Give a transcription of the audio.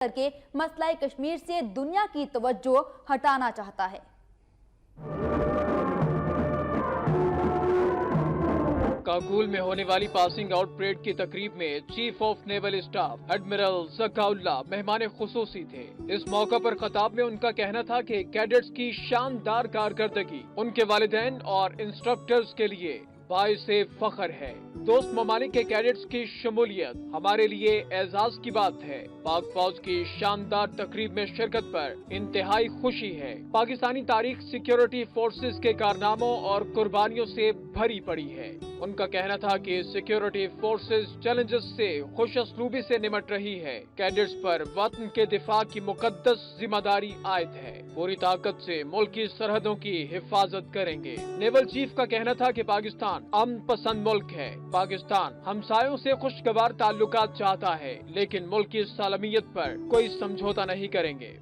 کر کے مسئلہ کشمیر سے دنیا کی توجہ ہٹانا چاہتا ہے۔ کاکول میں ہونے والی پاسنگ آؤٹ پریڈ کی تقریب میں chief of naval staff admiral Zakaullah مہمان خصوصی تھے۔ اس موقع پر خطاب میں ان کا کہنا تھا کہ کیڈٹس کی شاندار کارکردگی ان کے والدین اور انسٹرکٹرز کے لیے باعث فخر ہے۔ دوست ممالک کے کیڈٹس کی شمولیت ہمارے لیے اعزاز کی بات ہے۔ پاک فوج کی شاندار تقریب میں شرکت پر انتہائی خوشی ہے۔ پاکستانی تاریخ سیکیورٹی فورسز کے کارناموں اور قربانیوں سے بھری پڑی ہے۔ ان کا کہنا تھا کہ سیکیورٹی فورسز چیلنجز سے خوش اسلوبی سے نمٹ رہی ہے۔ کیڈٹس پر وطن کے دفاع کی مقدس ذمہ داری عائد ہے۔ پوری طاقت سے ملک کی سرحدوں کی حفاظت کریں گے۔ نیول چیف کا کہنا تھا کہ پاکستان امن پسند ملک ہے۔ پاکستان ہمسایوں سے خوشگوار تعلقات چاہتا ہے، لیکن ملک کی سالمیت پر کوئی سمجھوتا نہیں کریں گے۔